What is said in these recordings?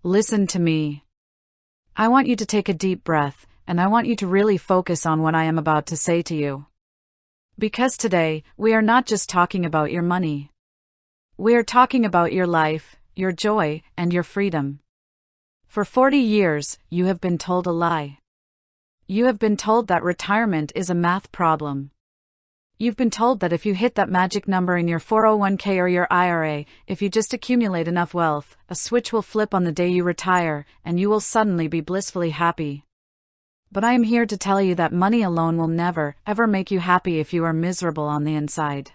Listen to me. I want you to take a deep breath, and I want you to really focus on what I am about to say to you. Because today, we are not just talking about your money. We are talking about your life, your joy, and your freedom. For 40 years, you have been told a lie. You have been told that retirement is a math problem. You've been told that if you hit that magic number in your 401k or your IRA, if you just accumulate enough wealth, a switch will flip on the day you retire, and you will suddenly be blissfully happy. But I am here to tell you that money alone will never, ever make you happy if you are miserable on the inside.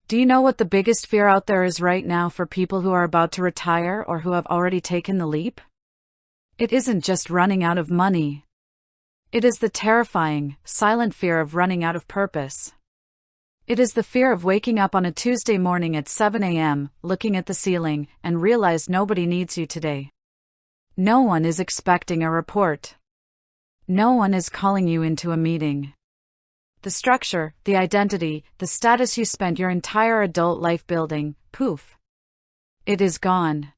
Do you know what the biggest fear out there is right now for people who are about to retire or who have already taken the leap? It isn't just running out of money. It is the terrifying, silent fear of running out of purpose. It is the fear of waking up on a Tuesday morning at 7 a.m., looking at the ceiling, and realize nobody needs you today. No one is expecting a report. No one is calling you into a meeting. The structure, the identity, the status you spent your entire adult life building, poof. It is gone.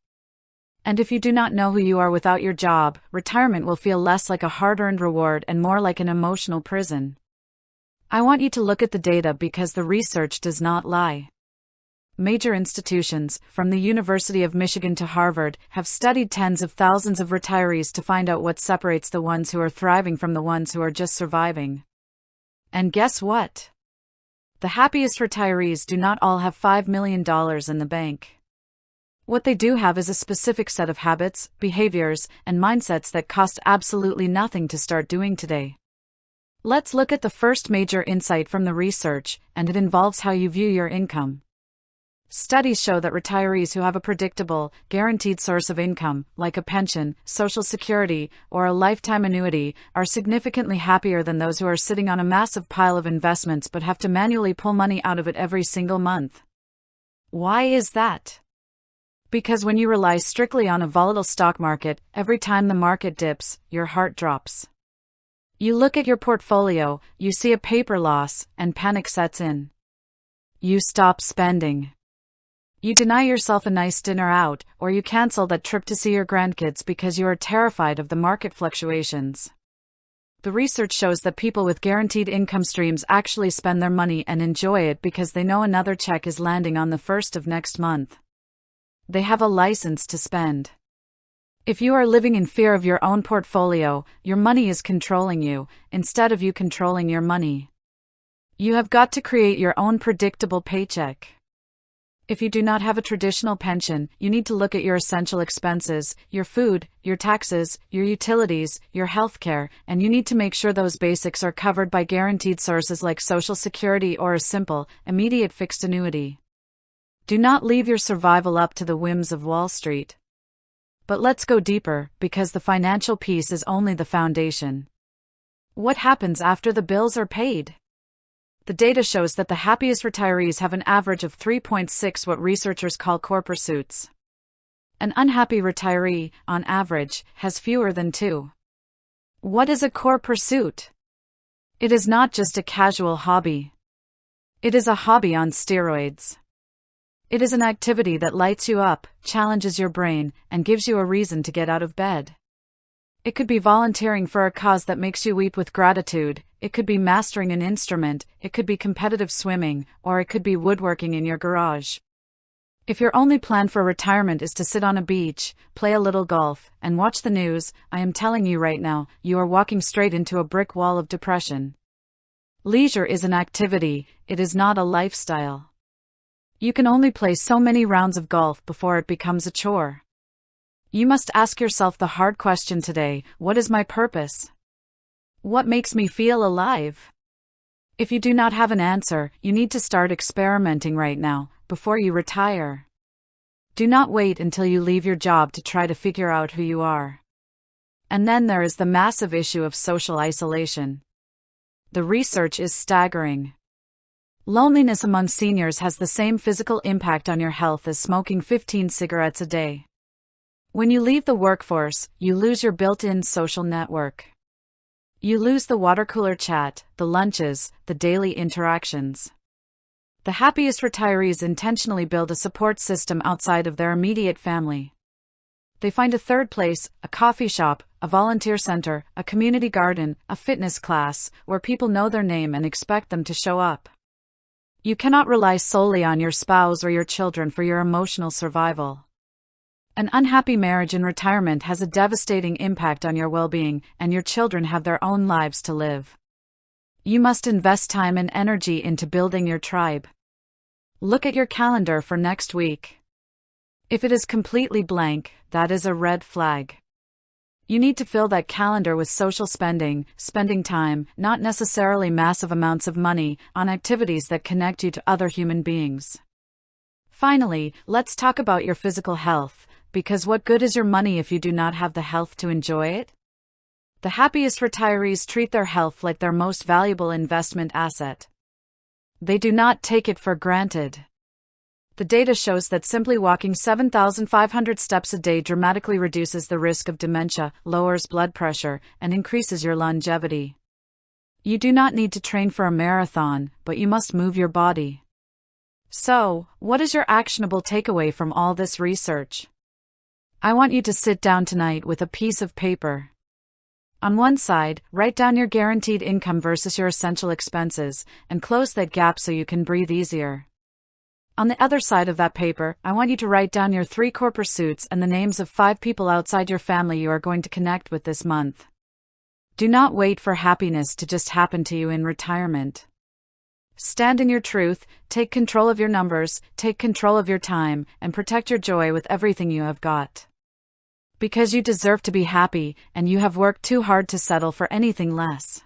And if you do not know who you are without your job, retirement will feel less like a hard-earned reward and more like an emotional prison. I want you to look at the data because the research does not lie. Major institutions, from the University of Michigan to Harvard, have studied tens of thousands of retirees to find out what separates the ones who are thriving from the ones who are just surviving. And guess what? The happiest retirees do not all have $5 million in the bank. What they do have is a specific set of habits, behaviors, and mindsets that cost absolutely nothing to start doing today. Let's look at the first major insight from the research, and it involves how you view your income. Studies show that retirees who have a predictable, guaranteed source of income, like a pension, Social Security, or a lifetime annuity, are significantly happier than those who are sitting on a massive pile of investments but have to manually pull money out of it every single month. Why is that? Because when you rely strictly on a volatile stock market, every time the market dips, your heart drops. You look at your portfolio, you see a paper loss, and panic sets in. You stop spending. You deny yourself a nice dinner out, or you cancel that trip to see your grandkids because you are terrified of the market fluctuations. The research shows that people with guaranteed income streams actually spend their money and enjoy it because they know another check is landing on the 1st of next month. They have a license to spend. If you are living in fear of your own portfolio, your money is controlling you, instead of you controlling your money. You have got to create your own predictable paycheck. If you do not have a traditional pension, you need to look at your essential expenses, your food, your taxes, your utilities, your healthcare, and you need to make sure those basics are covered by guaranteed sources like Social Security or a simple, immediate fixed annuity. Do not leave your survival up to the whims of Wall Street. But let's go deeper, because the financial piece is only the foundation. What happens after the bills are paid? The data shows that the happiest retirees have an average of 3.6 what researchers call core pursuits. An unhappy retiree, on average, has fewer than 2. What is a core pursuit? It is not just a casual hobby. It is a hobby on steroids. It is an activity that lights you up, challenges your brain, and gives you a reason to get out of bed. It could be volunteering for a cause that makes you weep with gratitude, it could be mastering an instrument, it could be competitive swimming, or it could be woodworking in your garage. If your only plan for retirement is to sit on a beach, play a little golf, and watch the news, I am telling you right now, you are walking straight into a brick wall of depression. Leisure is an activity, it is not a lifestyle. You can only play so many rounds of golf before it becomes a chore. You must ask yourself the hard question today: what is my purpose? What makes me feel alive? If you do not have an answer, you need to start experimenting right now, before you retire. Do not wait until you leave your job to try to figure out who you are. And then there is the massive issue of social isolation. The research is staggering. Loneliness among seniors has the same physical impact on your health as smoking 15 cigarettes a day. When you leave the workforce, you lose your built-in social network. You lose the water cooler chat, the lunches, the daily interactions. The happiest retirees intentionally build a support system outside of their immediate family. They find a third place, a coffee shop, a volunteer center, a community garden, a fitness class, where people know their name and expect them to show up. You cannot rely solely on your spouse or your children for your emotional survival. An unhappy marriage in retirement has a devastating impact on your well-being, and your children have their own lives to live. You must invest time and energy into building your tribe. Look at your calendar for next week. If it is completely blank, that is a red flag. You need to fill that calendar with social spending time, not necessarily massive amounts of money, on activities that connect you to other human beings. Finally, let's talk about your physical health, because what good is your money if you do not have the health to enjoy it? The happiest retirees treat their health like their most valuable investment asset. They do not take it for granted. The data shows that simply walking 7,500 steps a day dramatically reduces the risk of dementia, lowers blood pressure, and increases your longevity. You do not need to train for a marathon, but you must move your body. So, what is your actionable takeaway from all this research? I want you to sit down tonight with a piece of paper. On one side, write down your guaranteed income versus your essential expenses, and close that gap so you can breathe easier. On the other side of that paper, I want you to write down your 3 core pursuits and the names of 5 people outside your family you are going to connect with this month. Do not wait for happiness to just happen to you in retirement. Stand in your truth, take control of your numbers, take control of your time, and protect your joy with everything you have got. Because you deserve to be happy, and you have worked too hard to settle for anything less.